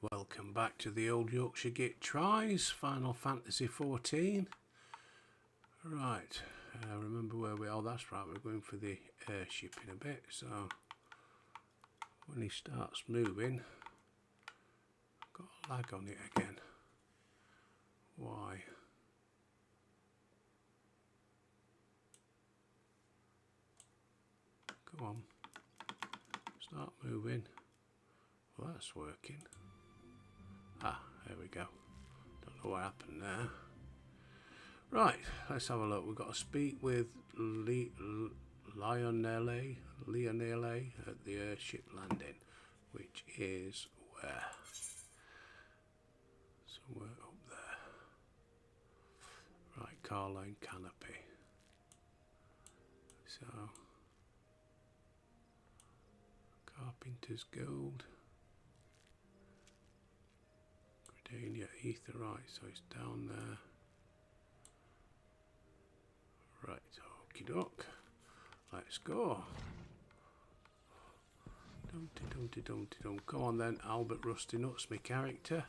Welcome back to the Old Yorkshire Git Tries, Final Fantasy 14. Right, remember where we are? That's right, we're going for the airship in a bit, so when he starts moving, got a lag on it again. Why? Go on, start moving. Well, that's working. Ah, there we go. Don't know what happened there. Right, let's have a look. We've got to speak with Leonele at the airship landing, which is where? Somewhere up there. Right, Carline Canopy. So, Carpenter's Gold. Gridania Ether, right, so it's down there. Right, okie doke. Let's go. Dumpty. Come on then, Albert Rusty Nuts, my character.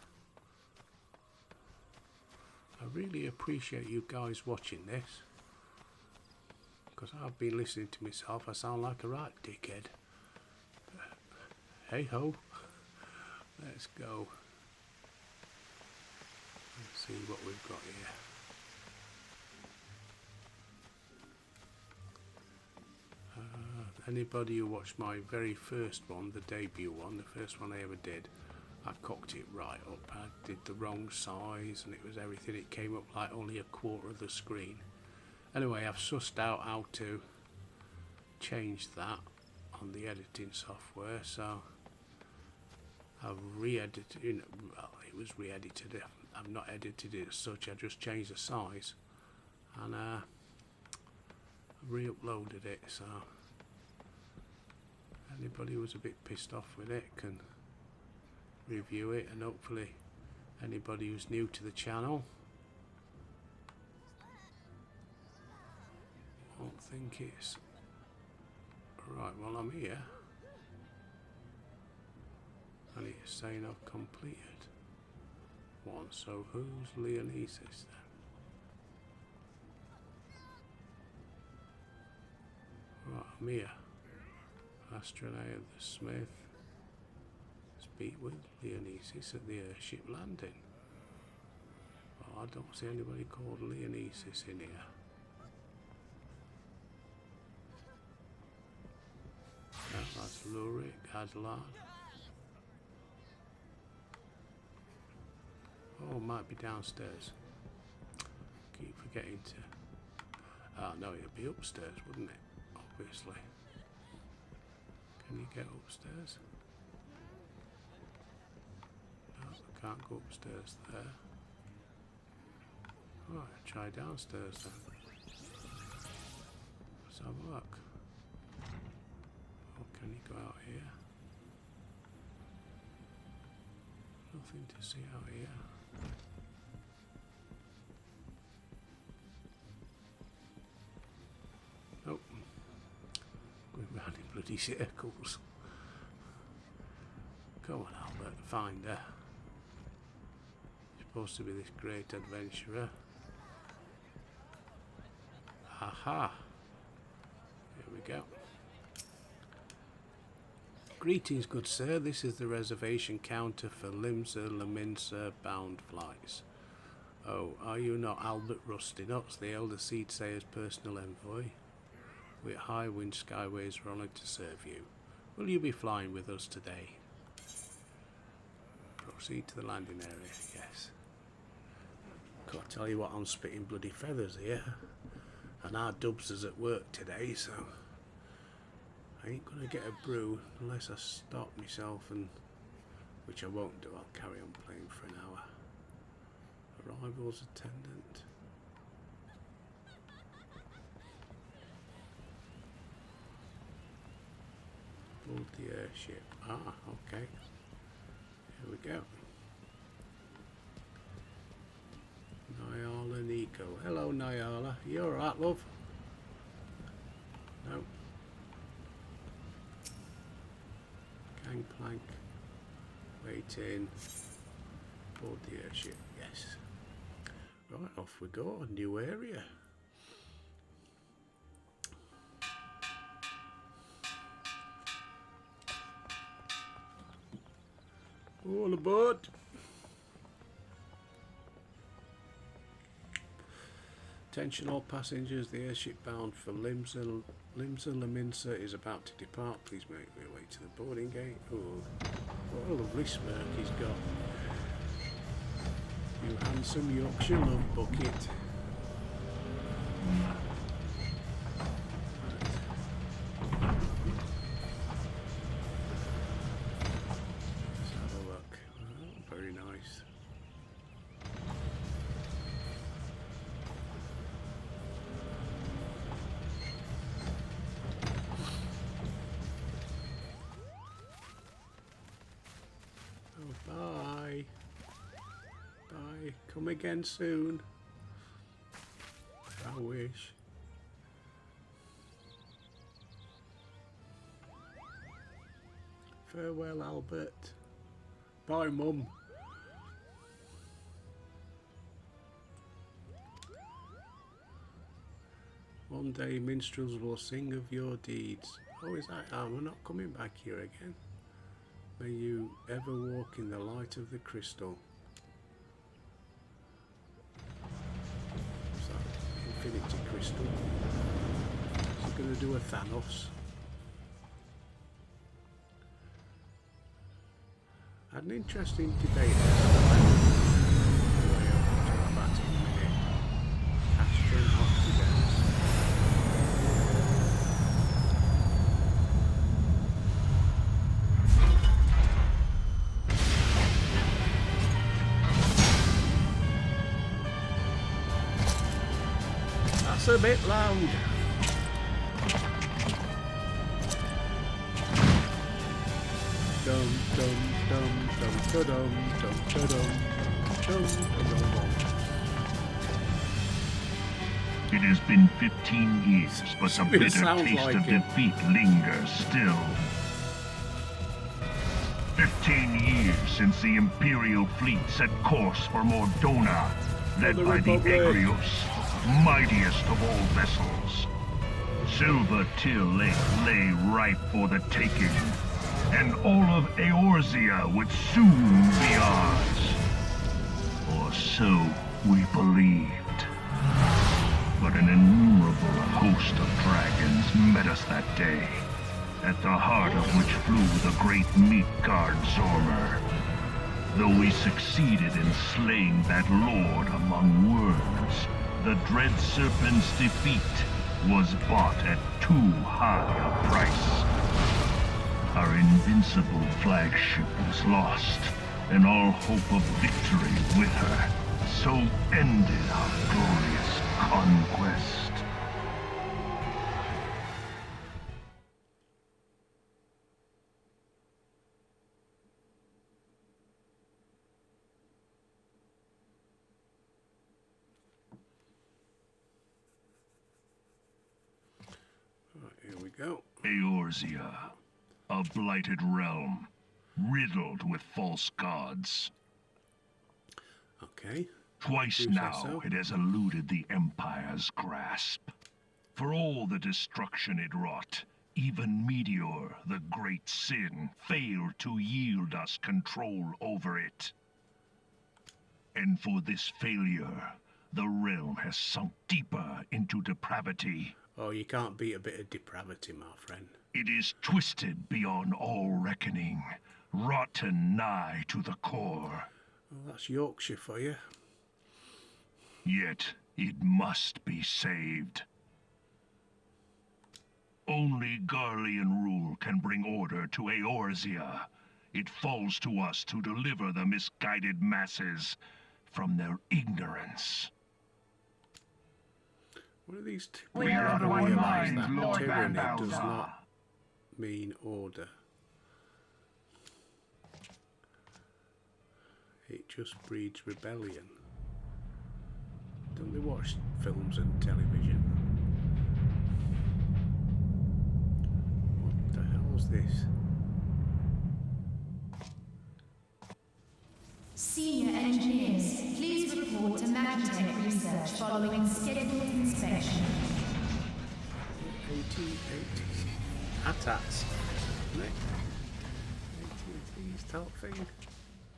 I really appreciate you guys watching this, because I've been listening to myself. I sound like a right dickhead. But hey ho. Let's go. Let's see what we've got here. Anybody who watched my very first one, the debut one, the first one I ever did, I cocked it right up. I did the wrong size and it was everything. It came up like only a quarter of the screen. Anyway, I've sussed out how to change that on the editing software, so I've re-edited. Well, it was re-edited. I've not edited it as such. I just changed the size and re-uploaded it. So anybody who's a bit pissed off with it can review it, and hopefully anybody who's new to the channel won't think it's right. Well, I'm here and it's saying I've completed one, so who's Leonesis then? Right, I'm here. Astronauts of the Smith. Speak with Leonesis at the airship landing. Well, I don't see anybody called Leonesis in here. That's Lurik, Adlard. Oh, it might be downstairs. Keep forgetting to. Ah, no, it'd be upstairs, wouldn't it? Obviously. Can you get upstairs? No, I can't go upstairs there. Right, try downstairs then. Let's have a look. Oh, can you go out here? Nothing to see out here. Nope. Going round in bloody circles. Come on, Albert, find her. You're supposed to be this great adventurer. Aha! Here we go. Greetings, good sir. This is the reservation counter for Limsa Leminsa bound flights. Oh, are you not Albert Rusty Nuts, the Elder Seedsayer's personal envoy? With High Wind Skyways, we're honoured to serve you. Will you be flying with us today? Proceed to the landing area, yes. Can't tell you what, I'm spitting bloody feathers here. And our Dubs is at work today, so I ain't gonna get a brew unless I stop myself, and which I won't do. I'll carry on playing for an hour. Arrivals attendant. Board the airship. Ah, okay. Here we go. Nyala Nico. Hello, Nyala. You alright, love? No. Gangplank. Waiting Get in. Board the airship. Yes. Right, off we go. A new area. All aboard. Attention all passengers, the airship bound for Limsa Laminsa is about to depart. Please make your way to the boarding gate. Oh, what a lovely smirk he's got. You handsome Yorkshire love bucket. Let's have a look. Oh, very nice. Bye. Bye. Come again soon. I wish. Farewell, Albert. Bye, Mum. One day minstrels will sing of your deeds. Oh, is that? Oh, we're not coming back here again. May you ever walk in the light of the crystal. What's that? Infinity crystal. Is he going to do a Thanos? Had an interesting debate about it in a minute. Astra and Octodens. That's a bit loud. Dum dum dum dum dum dum dum dum dum. It has been 15 years, but the bitter taste like of defeat lingers still. 15 years since the Imperial fleet set course for Mordona, led by the Egrios, mightiest of all vessels. Silver Till Lake lay ripe for the taking, and all of Eorzea would soon be ours. Or so we believed. But an innumerable host of dragons met us that day, at the heart of which flew the great Midgard Zormer. Though we succeeded in slaying that lord among worms, the dread serpent's defeat was bought at too high a price. Our invincible flagship was lost, and all hope of victory with her. So ended our glorious conquest. Right, here we go. Eorzea, a blighted realm, riddled with false gods. Okay. Twice now it has eluded the Empire's grasp. For all the destruction it wrought, even Meteor, the great sin, failed to yield us control over it. And for this failure, the realm has sunk deeper into depravity. Oh, you can't beat a bit of depravity, my friend. It is twisted beyond all reckoning, rotten nigh to the core. Well, that's Yorkshire for you. Yet it must be saved. Only Garlean rule can bring order to Eorzea. It falls to us to deliver the misguided masses from their ignorance. What are these two? We are of one mind, that Lord tyranny Van does Balthazar. not mean order. It just breeds rebellion. Don't they watch films and television? What the hell is this? Senior engineers, please report to Magitech research following scheduled inspection. 1880s. ATATs, isn't it? 1880s type thing.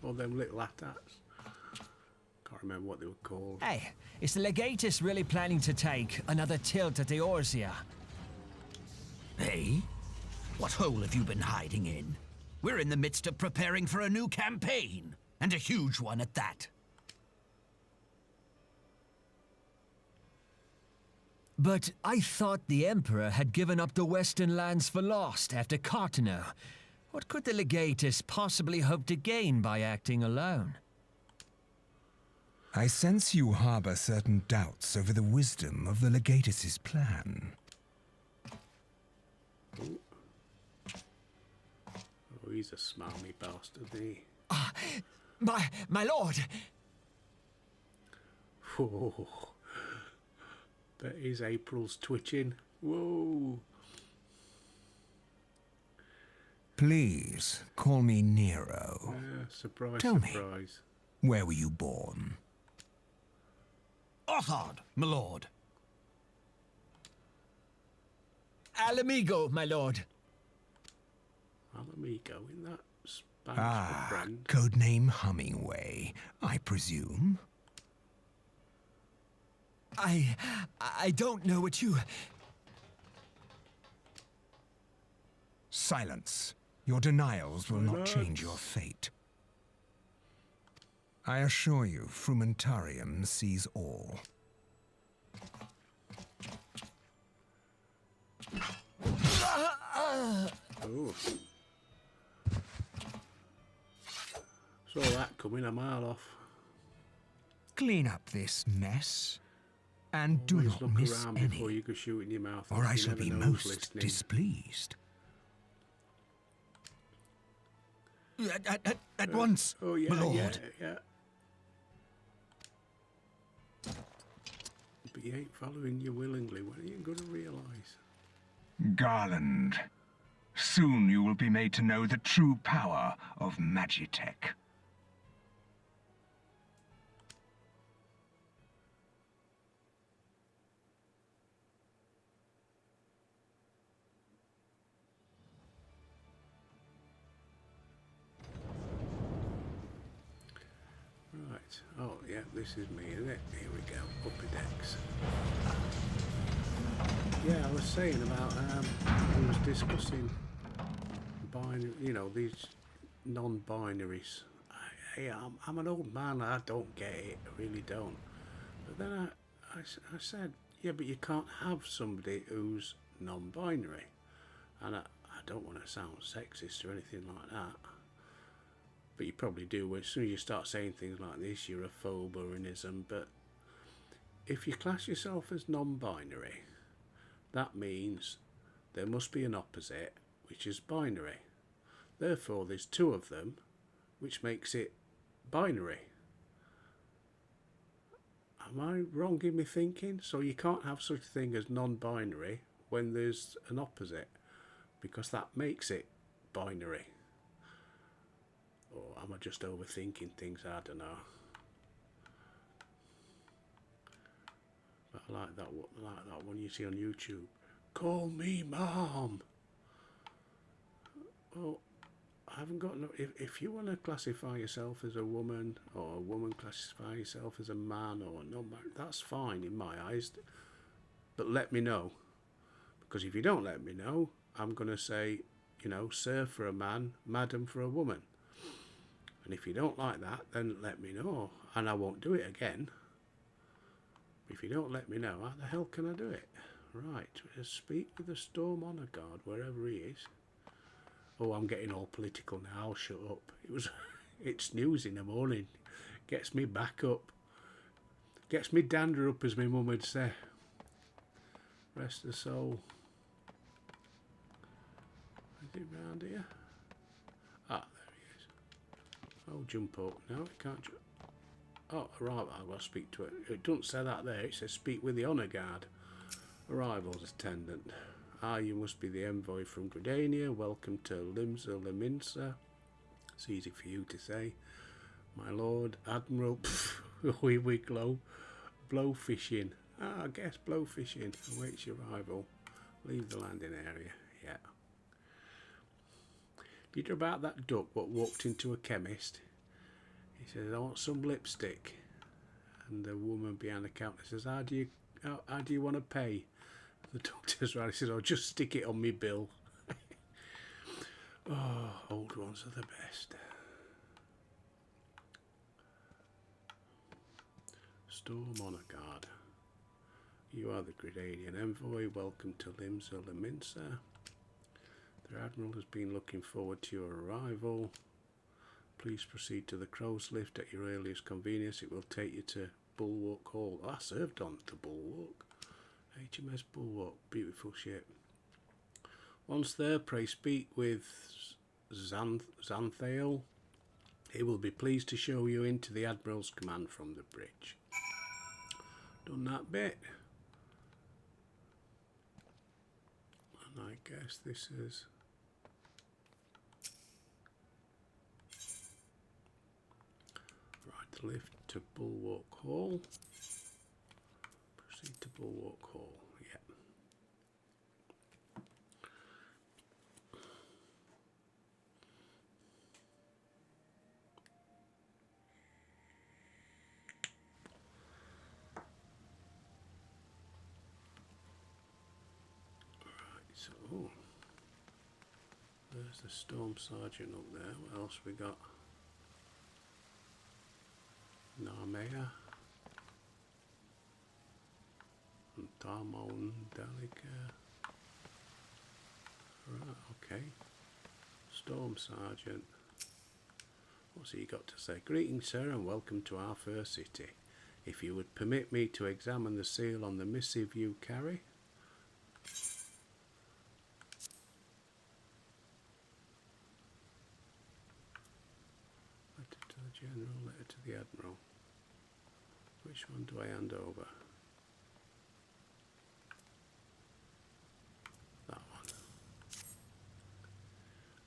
Or them little ATATs. Can't remember what they were called. Hey, is the Legatus really planning to take another tilt at the Eorzea? Hey? What hole have you been hiding in? We're in the midst of preparing for a new campaign, and a huge one at that. But I thought the Emperor had given up the Western lands for lost after Cartano. What could the Legatus possibly hope to gain by acting alone? I sense you harbor certain doubts over the wisdom of the Legatus's plan. Oh, he's a smarmy bastard, isn't he? My lord! Whoa. Bet his April's twitching. Whoa. Please, call me Nero. Yeah, surprise, Tell me. surprise. Where were you born? Othard, my lord. Alamigo, my lord. Alamigo, in that Spanish for friend. Codename Hummingway, I presume? I don't know what you... Silence. Your denials will not change your fate. I assure you, Frumentarium sees all. Oh. Saw that coming a mile off. Clean up this mess, and do Always not look miss around before any, you go shoot in your mouth. or I You shall never be know who's most listening. displeased. At once, Oh yeah, my lord. yeah. But he ain't following you willingly. When are you going to realise? Garland. Soon you will be made to know the true power of Magitech. Right. Oh yeah, this is me, isn't it? Here we go. Upper decks. Yeah, I was saying about I was discussing binary, you know, these non-binaries. I'm an old man. I don't get it. I really don't. But then I said, yeah, but you can't have somebody who's non-binary, and I don't want to sound sexist or anything like that. But you probably do. As soon as you start saying things like this, you're a phobe or an ism. But if you class yourself as non-binary, that means there must be an opposite, which is binary. Therefore, there's two of them, which makes it binary. Am I wrong in my thinking? So you can't have such a thing as non-binary when there's an opposite, because that makes it binary. Or am I just overthinking things? I don't know. But I like that one you see on YouTube. Call me mom. Well, I haven't got no. If you want to classify yourself as a woman, or a woman classify yourself as a man, or no, that's fine in my eyes. But let me know, because if you don't let me know, I'm gonna say, you know, sir for a man, madam for a woman. And if you don't like that, then let me know, and I won't do it again. If you don't let me know, how the hell can I do it? Right, speak with the Storm Honor Guard, wherever he is. Oh, I'm getting all political now, I'll shut up. It's news in the morning. Gets me back up. Gets me dander up, as my mum would say. Rest the soul. Is it round here? Ah, there he is. Oh, jump up. No, it can't jump. Oh, right, I've got to speak to it. It doesn't say that there. It says speak with the Honour Guard. Arrivals attendant. Ah, you must be the envoy from Gridania. Welcome to Limsa Leminsa. It's easy for you to say. My Lord Admiral Wigglow, blowfishing. Ah, I guess blowfishing awaits your arrival. Leave the landing area. Yeah. Did you hear about that duck what walked into a chemist? He says, I want some lipstick. And the woman behind the counter says, how do you want to pay? The duck turns around and says, oh, just stick it on me bill. Oh, old ones are the best. Storm Honor Guard. You are the Gridanian envoy. Welcome to Limsa Laminsa. The Admiral has been looking forward to your arrival. Please proceed to the Crow's Lift at your earliest convenience. It will take you to Bulwark Hall. I served on the Bulwark. HMS Bulwark, beautiful ship. Once there, pray speak with Xanthale. He will be pleased to show you into the Admiral's command from the bridge. Done that bit. And I guess this is... Right, the lift to Bulwark Hall. Proceed to Bulwark Hall, yeah. So, there's the Storm Sergeant up there. What else we got? Narmea. And Darmon Delica. Right, okay. Storm Sergeant. What's he got to say? Greetings, sir, and welcome to our first city. If you would permit me to examine the seal on the missive you carry. Letter to the General, letter to the Admiral. Which one do I hand over? That one.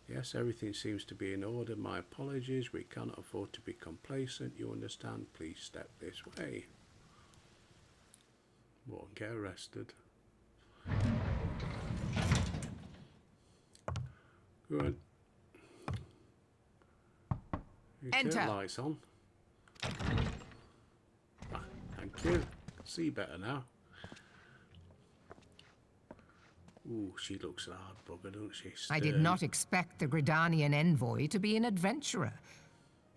Yes, everything seems to be in order. My apologies. We cannot afford to be complacent. You understand? Please step this way. Won't get arrested. Go on. You Enter. turn lights on. Ah, thank you. See better now. Ooh, she looks a hard bugger, don't she? I did Stern. not expect the Gridanian envoy to be an adventurer.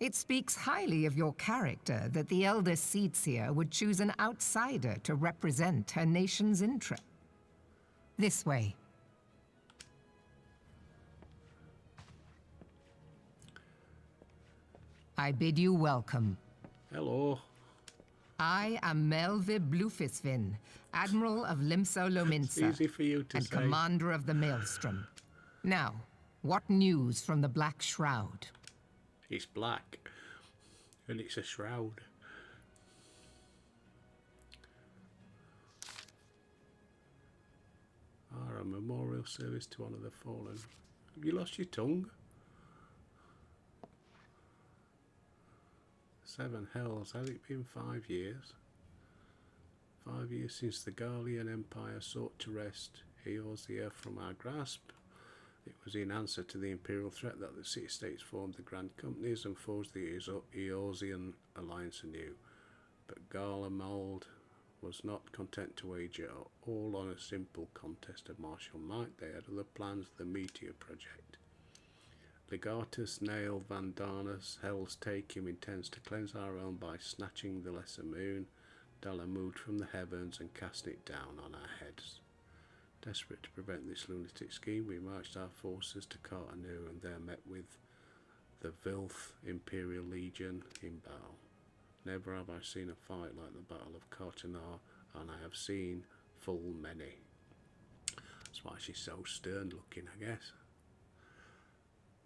It speaks highly of your character that the elder Seedseer would choose an outsider to represent her nation's interest. This way. I bid you welcome. Hello. I am Melve Blufisvin, Admiral of Limso It's Lominsa, easy for you to and say. Commander of the Maelstrom. Now, what news from the Black Shroud? It's black. And it's a shroud. A memorial service to honour the fallen. Have you lost your tongue? 7 hells. Has it been 5 years? 5 years since the Garlean Empire sought to wrest Eorzea from our grasp. It was in answer to the imperial threat that the city-states formed the Grand Companies and forged the Eorzean alliance anew. But Garlemald was not content to wager all on a simple contest of martial might. They had other plans, the Meteor Project. Legatus Nail Vandanus, Hell's Takeum, intends to cleanse our realm by snatching the lesser moon, Dalamud, from the heavens and casting it down on our heads. Desperate to prevent this lunatic scheme, we marched our forces to Cartanu and there met with the Vilth Imperial Legion in battle. Never have I seen a fight like the Battle of Cartanar, and I have seen full many. That's why she's so stern looking, I guess.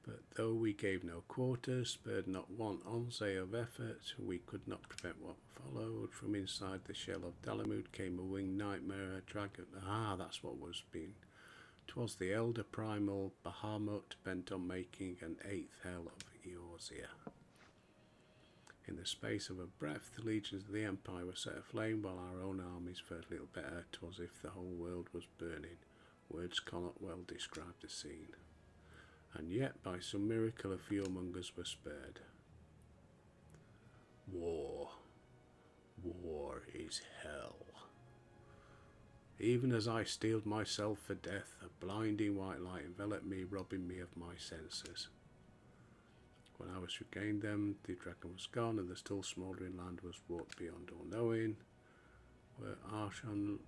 But though we gave no quarter, spared not one once of effort, we could not prevent what followed. From inside the shell of Dalamud came a winged nightmare, a dragon. Ah, that's what was being. 'Twas the elder primal Bahamut bent on making an 8th hell of Eorzea. the space of a breath, the legions of the Empire were set aflame, while our own armies fared little better. 'Twas as if the whole world was burning. Words cannot well describe the scene. And yet, by some miracle, a few among us were spared. War. War is hell. Even as I steeled myself for death, a blinding white light enveloped me, robbing me of my senses. When I was regained them, the dragon was gone, and the still smouldering land was wrought beyond all knowing. Were Archon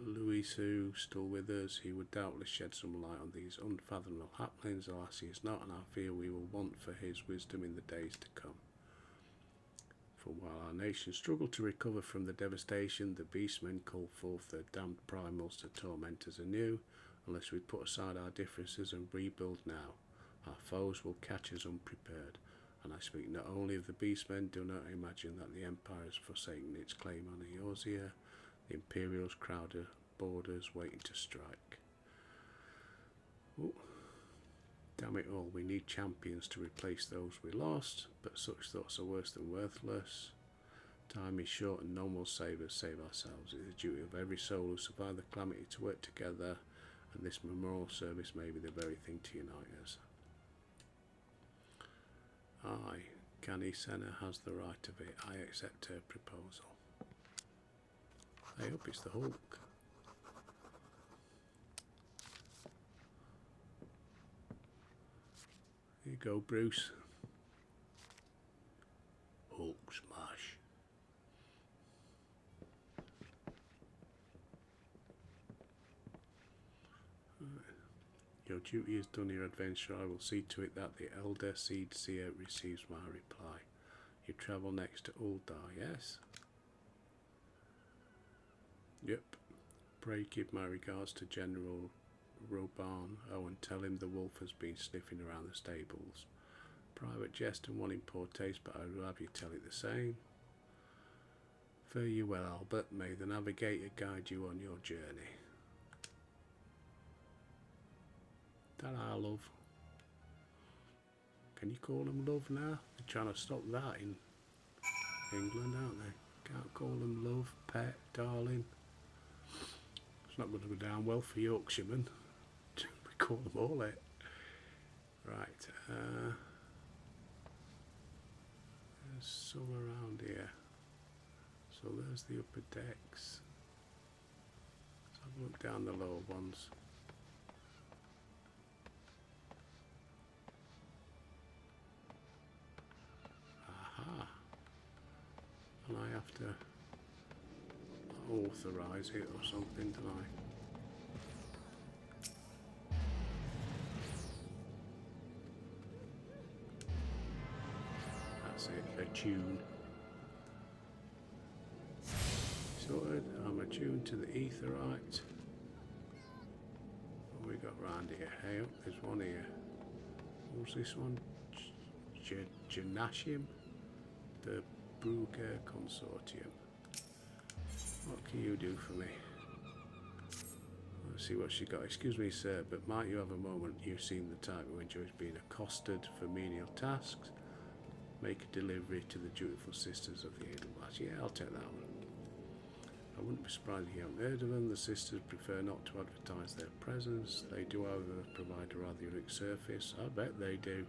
Louisu still with us, he would doubtless shed some light on these unfathomable happenings. Alas, he is not, and I fear we will want for his wisdom in the days to come. For while our nation struggled to recover from the devastation, the beastmen called forth their damned primals to torment us anew. Unless we put aside our differences and rebuild now, our foes will catch us unprepared. And I speak not only of the beastmen. Do not imagine that the Empire has forsaken its claim on Eorzea. The Imperials crowd our borders, waiting to strike. Ooh. Damn it all, we need champions to replace those we lost, but such thoughts are worse than worthless. Time is short and none will save us, save ourselves. It is the duty of every soul who survived the calamity to work together, and this memorial service may be the very thing to unite us. Aye, Canny Senna has the right of it. I accept her proposal. I hope it's the Hulk. Here you go, Bruce. Hulk smash. Your duty is done, your adventure. I will see to it that the Elder Seed Seer receives my reply. You travel next to Uldar, yes? Yep. Pray give my regards to General Roban. Oh, and tell him the wolf has been sniffing around the stables. Private jest and one in poor taste, but I would have you tell it the same. Fare you well, Albert. May the navigator guide you on your journey. Ta-ra, love. Can you call them love now? They're trying to stop that in England, aren't they? Can't call them love, pet, darling. It's not going to go down well for Yorkshiremen. We call them all it. Right. There's some around here. So there's the upper decks. Let's have a look down the lower ones. And I have to authorise it or something, don't I? That's it, attune. Sorted, I'm attuned to the etherite. What have we got round here? Hey, up, there's one here. What's this one? Gymnasium? The Brugger Consortium. What can you do for me? Let's see what she got. Excuse me, sir, but might you have a moment? You seem the type who enjoys being accosted for menial tasks. Make a delivery to the dutiful sisters of the Edelweiss. Yeah, I'll take that one. I wouldn't be surprised if you haven't heard of them. The sisters prefer not to advertise their presence. They do, however, provide a rather unique service. I bet they do.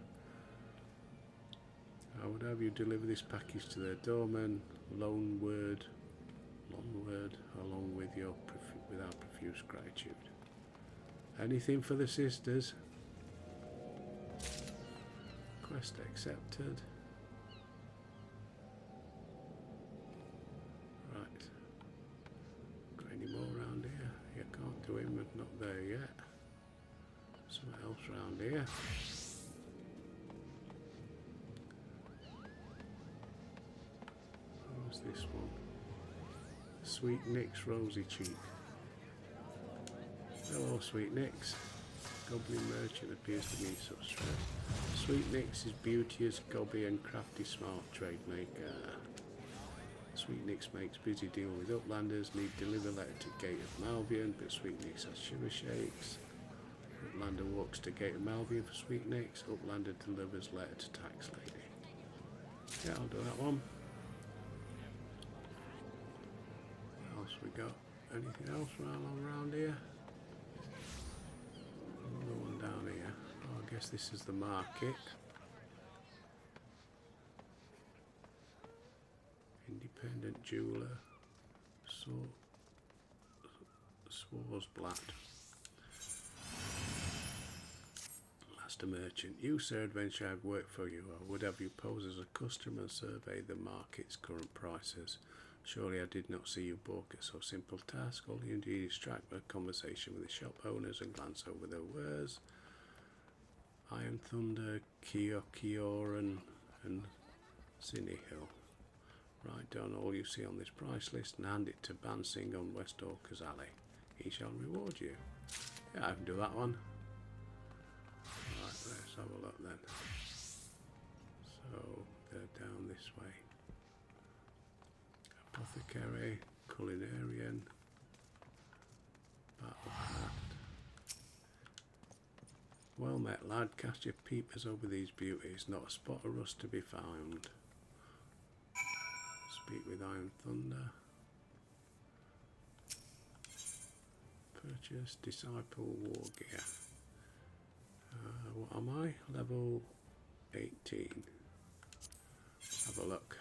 I would have you deliver this package to their doorman, long word, along with our profuse gratitude. Anything for the sisters? Quest accepted. Right. Got any more around here? You can't do him, but not there yet. Something else around here. This one. Sweet Nick's Rosy Cheek. Hello, Sweet Nick's. Goblin merchant appears to be such stress. Sweet Nick's is beauteous, gobby and crafty smart trade maker. Sweet Nick's makes busy deal with uplanders, need deliver letter to Gate of Malvian, but Sweet Nick's has shiver shakes. Uplander walks to Gate of Malvian for Sweet Nick's, Uplander delivers letter to Tax Lady. Yeah, I'll do that one. else we got? Anything else around here? Another one down here. Oh, I guess this is the market. Independent jeweler. Swarsblatt. Master merchant. You, sir, adventure, I've worked for you. I would have you pose as a customer and survey the market's current prices. Surely I did not see you balk at so simple task. All you indeed is strike a conversation with the shop owners and glance over their wares. Iron Thunder, Kioran, and Sinny Hill. Write down all you see on this price list and hand it to Bansing on West Orcas Alley. He shall reward you. Yeah, I can do that one. Right, let's have a look then. So, they're down this way. Apothecary, Culinarian, Battlecraft. Well met, lad. Cast your peepers over these beauties. Not a spot of rust to be found. Speak with Iron Thunder. Purchase Disciple War Gear. What am I? Level 18. Have a look.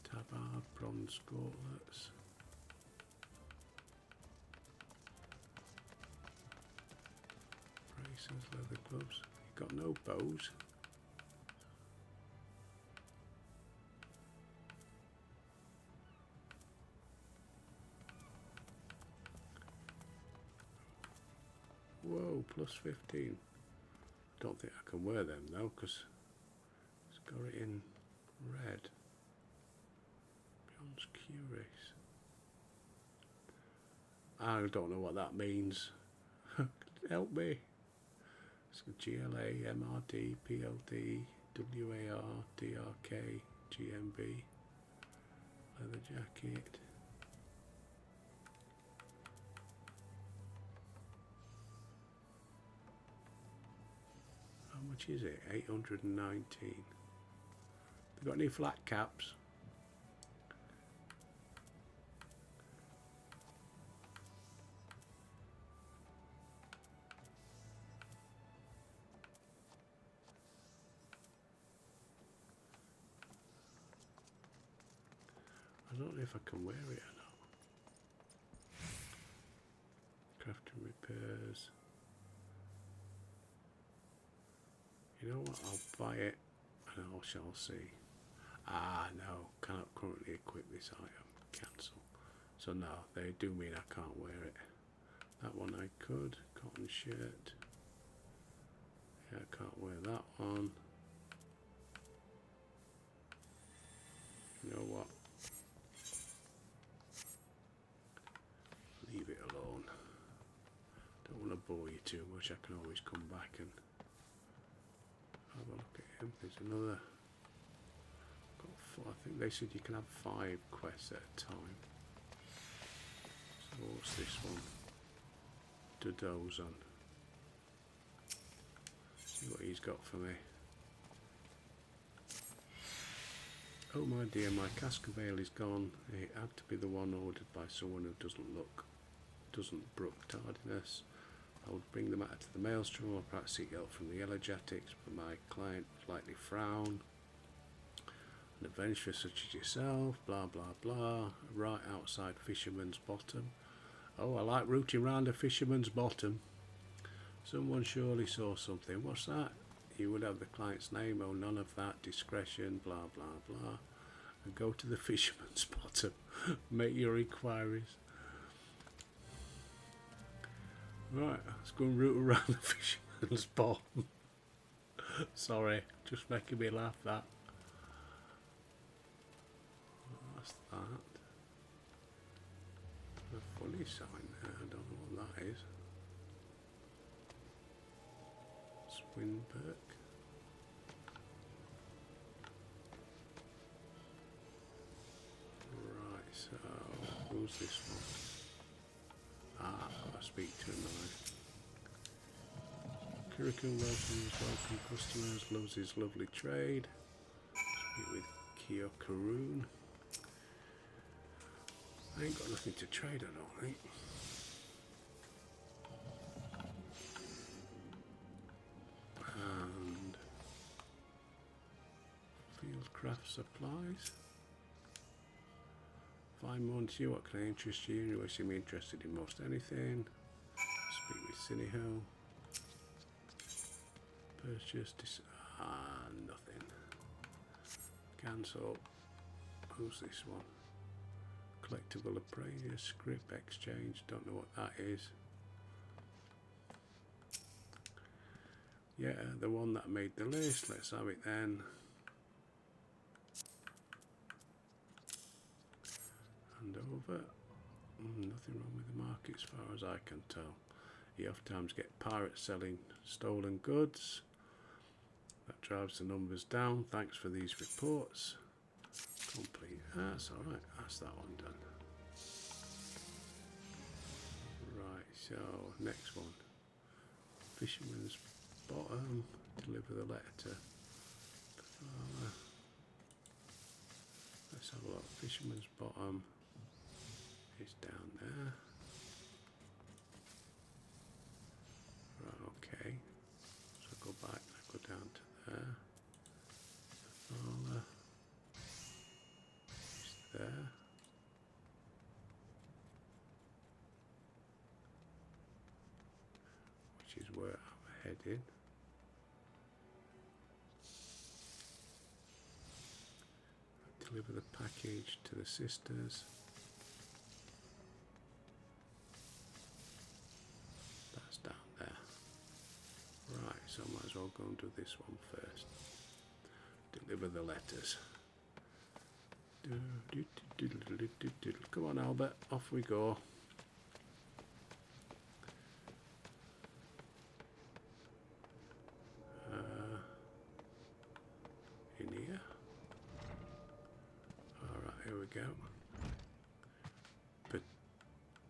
Tabard, Bronze Gauntlets. Bracers, leather gloves. Got no bows. Whoa, plus 15. Don't think I can wear them though, because it's got it in red. Beyond's curious. I don't know what that means. Help me. GLA, MRD, PLD, WAR, DRK, GMB, leather jacket. How much is it? 819. They got any flat caps? I don't know if I can wear it or not. Crafting repairs. You know what? I'll buy it and I shall see. Ah, no. Cannot currently equip this item. Cancel. So no, they do mean I can't wear it. That one I could. Cotton shirt. Yeah, I can't wear that one. You know what? Leave it alone. Don't want to bore you too much. I can always come back and have a look at him. There's another. Got four. I think they said you can have 5 quests at a time. So what's this one? Dodozan. See what he's got for me. Oh my dear, my cask of ale is gone. It had to be the one ordered by someone who doesn't brook tardiness. I would bring the matter to the maelstrom or perhaps seek help from the Yellow Jatics, but my client would likely frown. An adventurer such as yourself, blah blah blah, right outside Fisherman's Bottom. Oh, I like rooting round a Fisherman's Bottom. Someone surely saw something. What's that? You would have the client's name. Oh, none of that. Discretion, blah blah blah. And go to the Fisherman's Bottom. Make your inquiries. Right, let's go and root around the Fisherman's Bottom. Sorry, just making me laugh, that. What's that? A funny sign there, I don't know what that is. Swinburg. Right, so who's this one? Ah, I've got to speak to him now. Curriculum welcomes welcome customers, loves his lovely trade. Speak with Kyo Karun. I ain't got nothing to trade, I don't think. And Fieldcraft supplies. Find more and see what can I interest you. You seem interested in most anything. Speak with Cineho. Purchase this. Nothing. Cancel. Who's this one? Collectible appraiser, script exchange. Don't know what that is. Yeah, the one that made the list. Let's have it then. Hand over. Nothing wrong with the market as far as I can tell. You oftentimes get pirates selling stolen goods. That drives the numbers down. Thanks for these reports. Complete. That's alright. That's that one done. Right, so next one. Fisherman's Bottom. Deliver the letter to farmer. Let's have a look. Fisherman's Bottom is down there. Right, okay. So go back, I go down to there. Farmer is there. Which is where I'm headed. Deliver the package to the sisters. That's down there. Right, so I might as well go and do this one first. Deliver the letters. Come on, Albert, off we go. In here. Alright, here we go.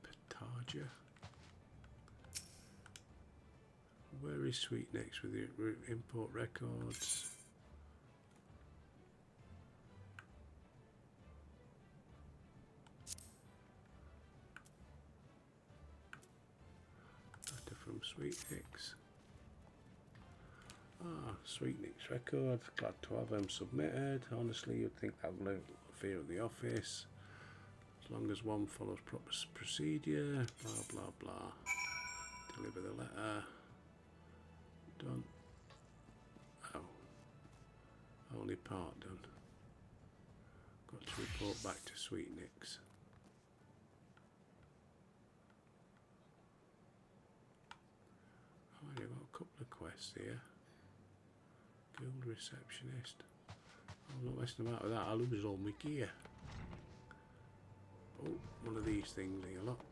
Patagia. Where is Sweet next with the import records? Letter from Sweet Nicks. Sweet Nicks records. Glad to have them submitted. Honestly, you'd think that would fear at the office. As long as one follows proper procedure. Blah blah blah. Deliver the letter. Done. Oh. Only part done. Got to report back to Sweet Nicks. Oh, you've got a couple of quests here. Guild receptionist. I'm not messing about with that, I'll lose all my gear. Oh, one of these things here, look.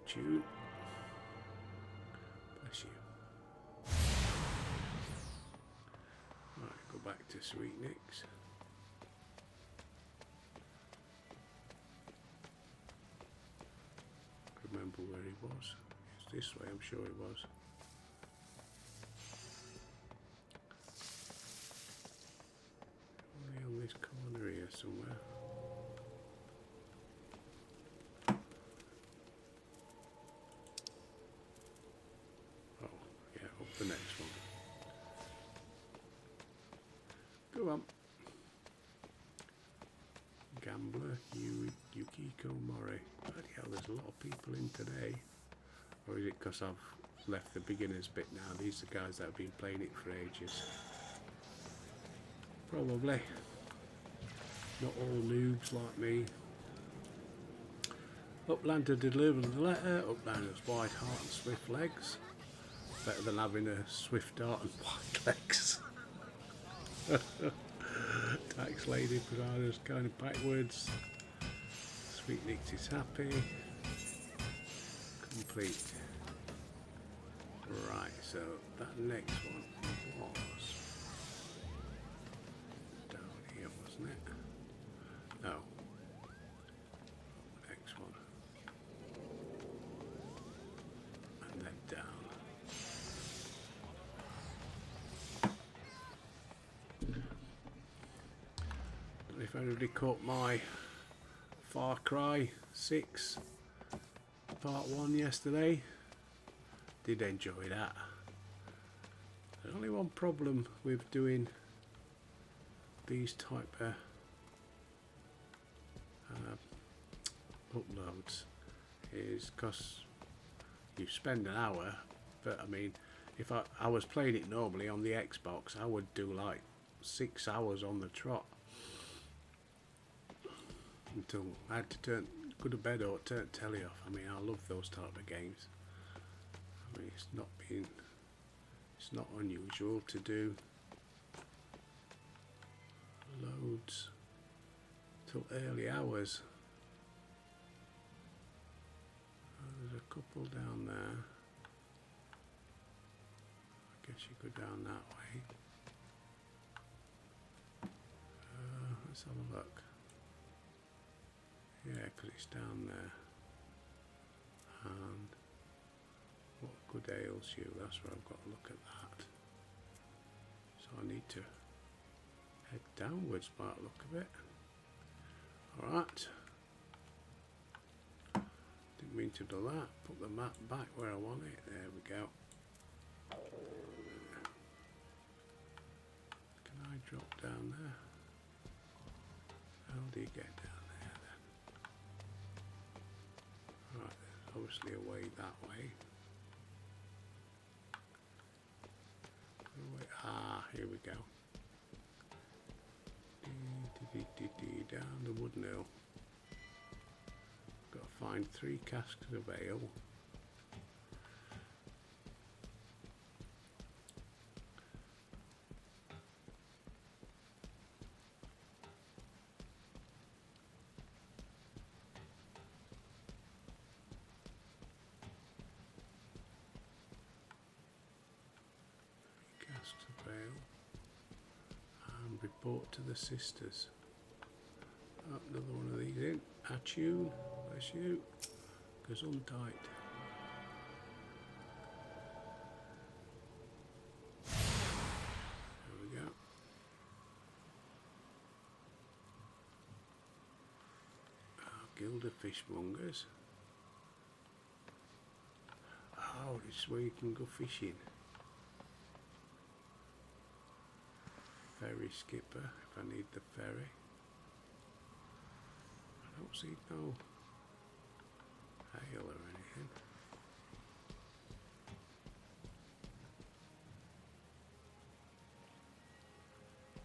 Tune. Bless you. Right, go back to Sweet Nicks. Remember where he was. It's this way, I'm sure he was. On this corner here somewhere. Oh, yeah, up the next one. Go on. Gambler, Yukiko Mori. Bloody hell, there's a lot of people in today. Or is it because I've left the beginners bit now? These are guys that have been playing it for ages. Probably. Not all noobs like me. Upland to deliver the letter. Uplander's white heart and swift legs. Better than having a swift heart and white legs. Tax lady, piranha's kind of backwards. Sweet Nicks is happy. Complete. Right, so that next one was down here, wasn't it? No. Next one. Everybody caught my Far Cry 6 Part 1 yesterday. Did enjoy that. There's only one problem with doing these type of uploads is because you spend an hour, but I mean, if I was playing it normally on the Xbox, I would do like 6 hours on the trot until I had to go to bed or turn the telly off. I mean, I love those type of games. I mean, it's not unusual to do loads till early hours. There's a couple down there. I guess you go down that way. Let's have a look. Yeah, because it's down there. And what good ails you? That's where I've got to look at that. So I need to head downwards by the look of it. Alright. Didn't mean to do that. Put the map back where I want it. There we go. Can I drop down there? How do you get down there then? Right, there's obviously a way that way. Ah, here we go. Down the wooden hill. Got to find 3 casks of ale. Casks of ale. And report to the sisters. Oh, another one of these in. Attune, bless you. Gesundheit. There we go. Guild of Fishmongers. Oh, this is where you can go fishing. Ferry skipper, if I need the ferry. I don't see no hail or anything.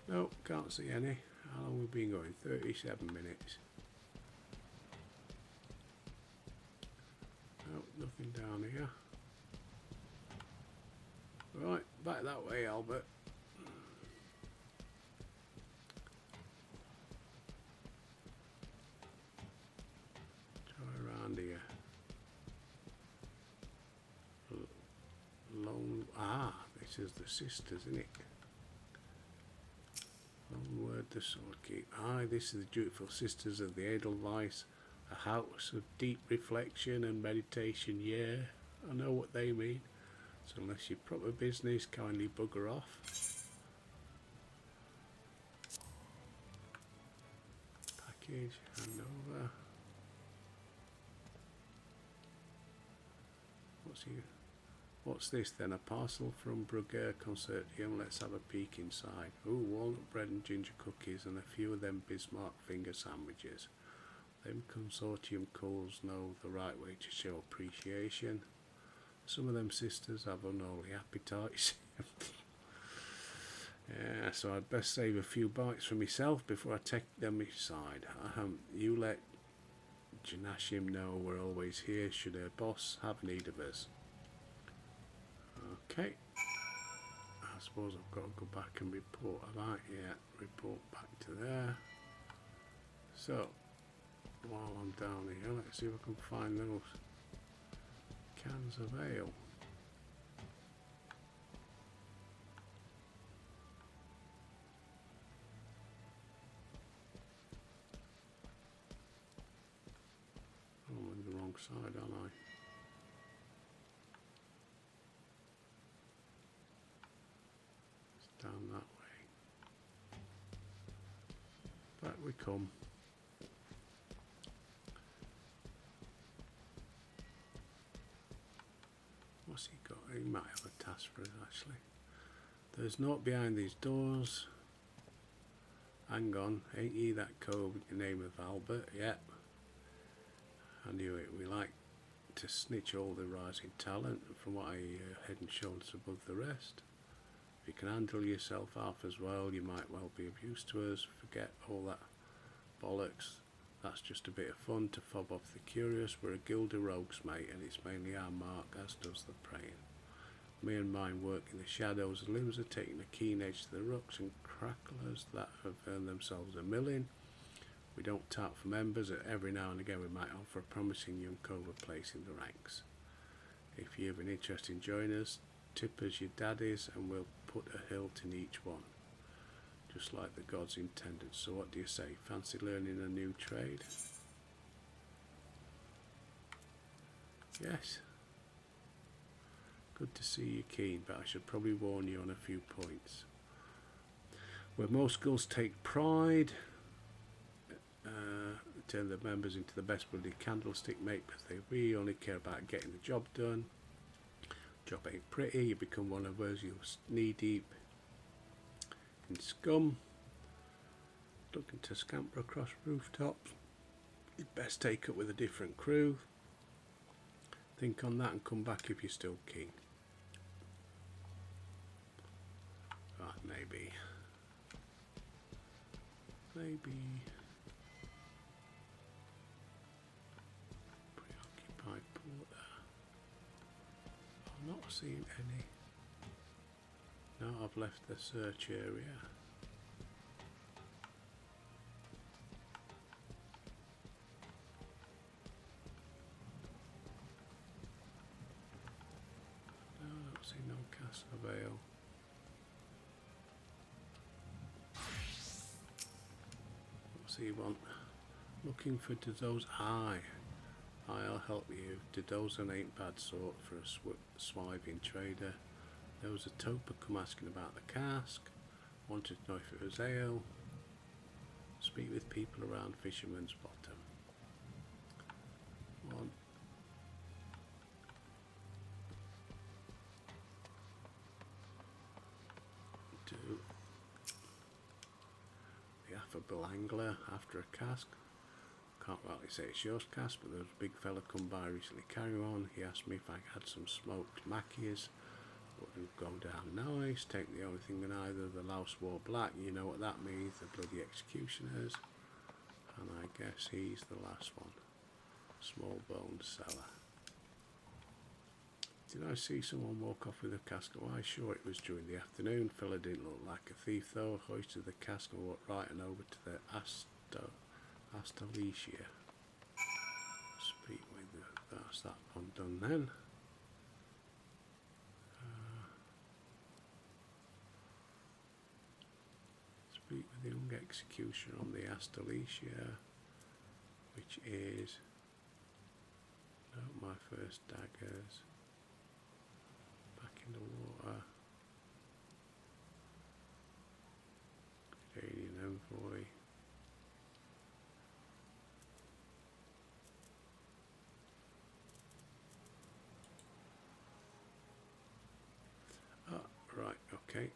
No, can't see any. How long have we been going? 37 minutes. No, nothing down here. Right, back that way, Albert. Here. This is the sisters, isn't it? Long word the sword keep. This is the dutiful sisters of the Edelweiss, a house of deep reflection and meditation. Yeah, I know what they mean. So unless you're proper business, kindly bugger off. Package, hand over. What's this then? A parcel from Brugger Consortium. Let's have a peek inside. Ooh, walnut bread and ginger cookies and a few of them Bismarck finger sandwiches. Them consortium calls know the right way to show appreciation. Some of them sisters have unholy appetites. Yeah, so I'd best save a few bites for myself before I take them inside. You let Janashim know we're always here should her boss have need of us. Okay. I suppose I've got to go back and report. Report back to there. So, while I'm down here, let's see if I can find those cans of ale. I'm on the wrong side, aren't I? It's down that way. Back we come. What's he got? He might have a task for us actually. There's naught behind these doors. Hang on, ain't ye that cove with the name of Albert? Yep. I knew it. We like to snitch all the rising talent. From what I head and shoulders above the rest. If you can handle yourself half as well, you might well be of use to us. Forget all that bollocks. That's just a bit of fun to fob off the curious. We're a guild of rogues, mate, and it's mainly our mark, as does the preying. Me and mine work in the shadows, and limbs are taking a keen edge to the rooks and cracklers that have earned themselves a million. We don't tap for members, and every now and again we might offer a promising young cove a place in the ranks. If you have an interest in joining us, tip us your daddies, and we'll put a hilt in each one. Just like the gods intended. So what do you say? Fancy learning a new trade? Yes. Good to see you keen, but I should probably warn you on a few points. Where most guilds take pride, turn their members into the best bloody candlestick, mate, because they really only care about getting the job done. Job ain't pretty, you become one of us, you're knee deep in scum, looking to scamper across rooftops. You'd best take up with a different crew. Think on that and come back if you're still keen. Right, maybe preoccupied porter. I'm not seeing any. No, I've left the search area. No, I don't see no Castle Vale. What's he want? Looking for Dodozan. Aye, I'll help you. Dodozan ain't bad sort for a swiving trader. There was a toper come asking about the cask, wanted to know if it was ale. Speak with people around Fisherman's Bottom. 1. 2. The affable angler after a cask. Can't rightly say it's your cask, but there was a big fella come by recently carrying on. He asked me if I had some smoked mackies. Wouldn't go down nice. Take the only thing in either the louse wore black. You know what that means, the bloody executioners. And I guess he's the last one. Small boned seller. Did I see someone walk off with a cask? Why, sure, it was during the afternoon. Fella didn't look like a thief though. Hoisted the cask and walked right and over to the Astalicia. Speak with the, that's that one done then. Speak with the young executioner on the Astalicia, which is my first daggers. Back in the water. Canadian envoy. Right, okay.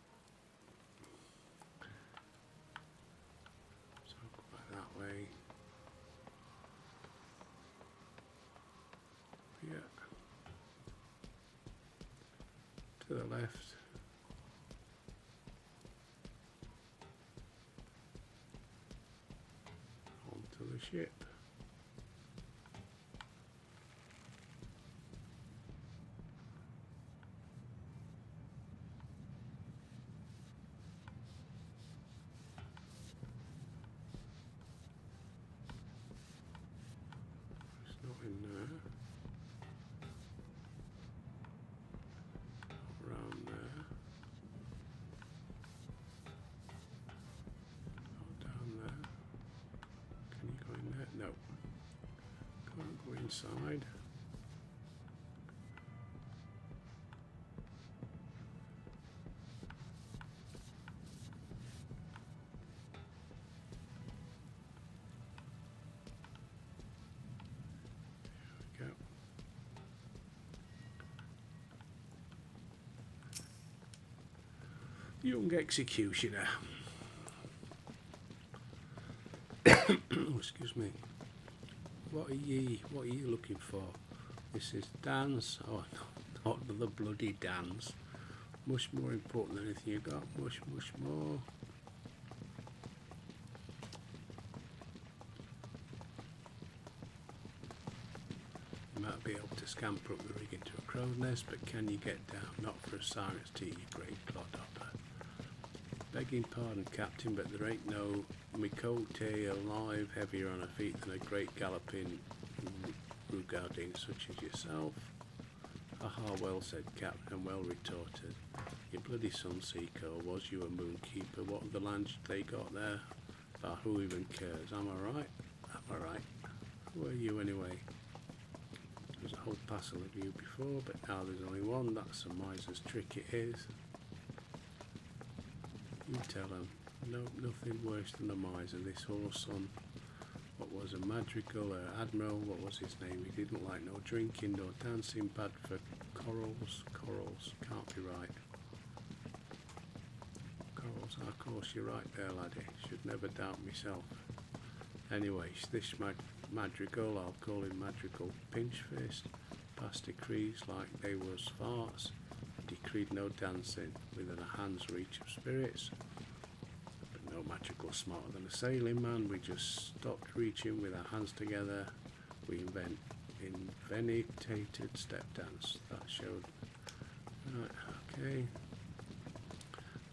So go back that way. Yeah. To the left. Onto the ship. It's not in there. Around there. Not down there. Can you go in there? No. Can't go inside. Young executioner. Excuse me. What are you looking for? This is Dan's. Oh no, not the bloody Dan's. Much more important than anything you got. Much more. You might be able to scamper up the rig into a crow's nest, but can you get down? Not for a siren's tea, you great clodhopper. Begging pardon, Captain, but there ain't no Mikote alive heavier on her feet than a great galloping Rugardine such as yourself. Aha, well said, Captain, and well retorted. You bloody Sunseeker, or was you a moonkeeper? What other lands they got there? Ah, who even cares? Am I right? Am I right? Who are you anyway? There's a whole passel of you before, but now there's only one. That's a miser's trick it is. You tell him. No, nothing worse than a miser. This horse on what was a madrigal, admiral, what was his name? He didn't like no drinking, no dancing, bad for corals, can't be right. Corals, of course you're right there, laddie, should never doubt myself. Anyway, this madrigal, I'll call him Madrigal Pinchfist, passed decrees like they was farts, decreed no dancing within a hand's reach of spirits. No madrigal smarter than a sailing man. We just stopped reaching with our hands together. We invented step dance. That showed. Right, okay.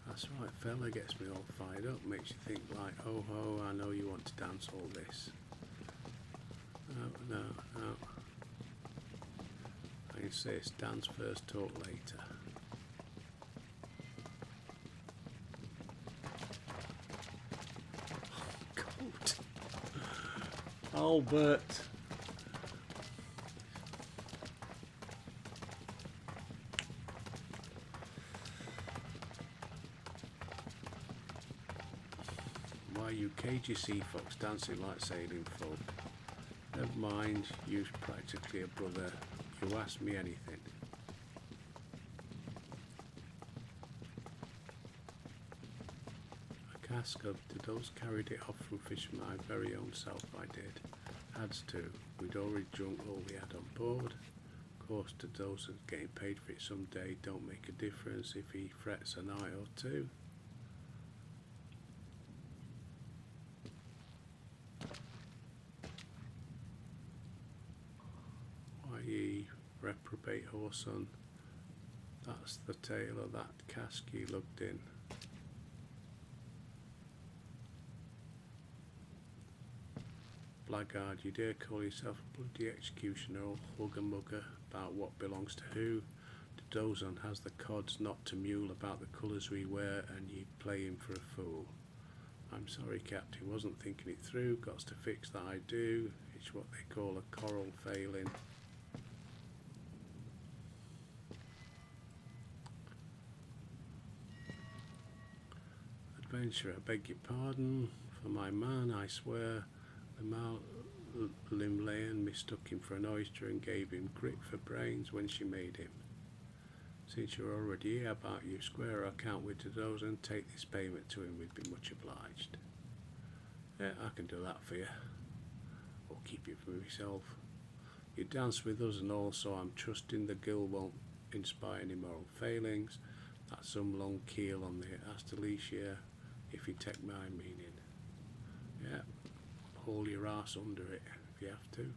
That's right, fella. Gets me all fired up. Makes you think like, oh ho, I know you want to dance all this. No. I insist. Dance first, talk later. Albert. Why you cagey sea fox dancing like sailing folk? Never mind, you're practically a brother. You ask me anything. A cask of those carried it off from fish my very own self I did. Adds to, we'd already drunk all we had on board. Of course, to those that's getting paid for it someday don't make a difference if he frets a night or two. Why ye reprobate whoreson, that's the tale of that cask he lugged in. Blackguard, you dare call yourself a bloody executioner or hugger-mugger about what belongs to who? The Dozon has the cods not to mule about the colours we wear, and ye play him for a fool. I'm sorry, Captain, wasn't thinking it through, gots to fix that I do. It's what they call a coral failing. Adventurer, I beg your pardon, for my man, I swear. The Mal Limlayan mistook him for an oyster and gave him grit for brains when she made him. Since you're already here about you, square our account with those and take this payment to him, we'd be much obliged. Yeah, I can do that for you. Or keep it for myself. You dance with us and also I'm trusting the gill won't inspire any moral failings. That's some long keel on the Astalicia, if you take my meaning. Yeah. Haul your ass under it if you have to.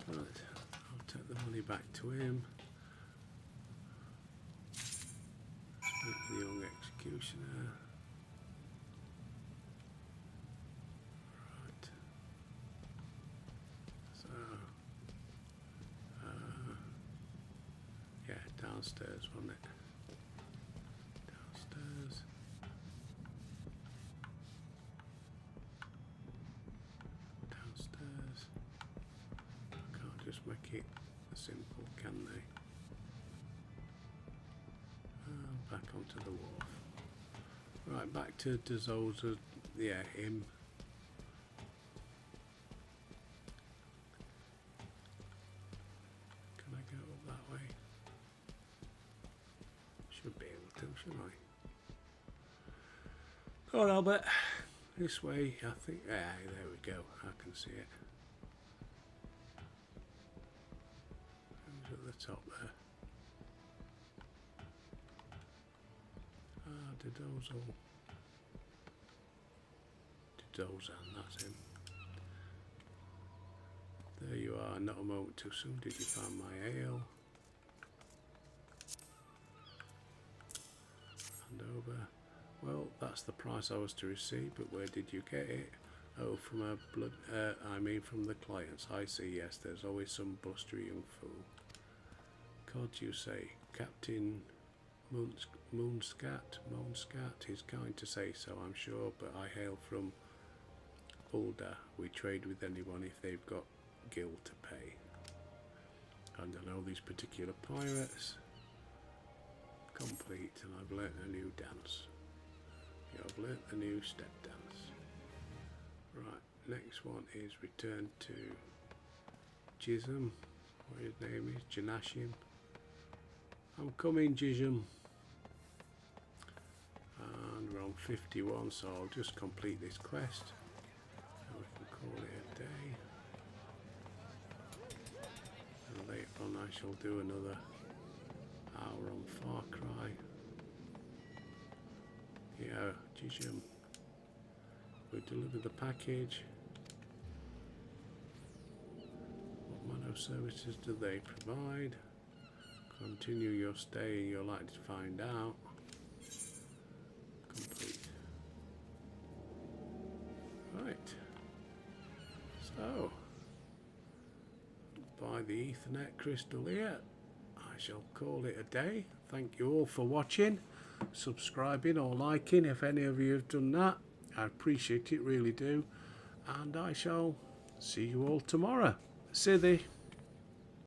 Right, I'll take the money back to him. Speak to the young executioner. Right. So, yeah, downstairs, wasn't it? Downstairs. Just make it simple, can they? Back onto the wharf. Right, back to Dezosa. Yeah, him. Can I go up that way? Should be able to, shouldn't I? Go on, Albert. This way, I think. Ah, there we go. I can see it. Who's at the top there? Ah, Dodozan, that's him. There you are, not a moment too soon. Did you find my ale? And over. Well, that's the price I was to receive, but where did you get it? Oh, from a from the clients. I see, yes, there's always some blustery young fool. Can't you say, Captain Moonscat? He's kind to say so, I'm sure, but I hail from Ulda. We trade with anyone if they've got gil to pay. And I know these particular pirates. Complete, and I've learnt a new dance. I've learnt the new step dance. Right, next one is return to Jism, what his name is, Janashim. I'm coming, Jism. And we're on 51, so I'll just complete this quest. And we can call it a day. And later on I shall do another hour on Far Cry. Yeah, Jijum. We deliver the package. What manner of services do they provide? Continue your stay and you're likely to find out. Complete. Right. So, by the Ethernet crystal here, I shall call it a day. Thank you all for watching, subscribing or liking if any of you have done that. I appreciate it, really do. And I shall see you all tomorrow. See thee.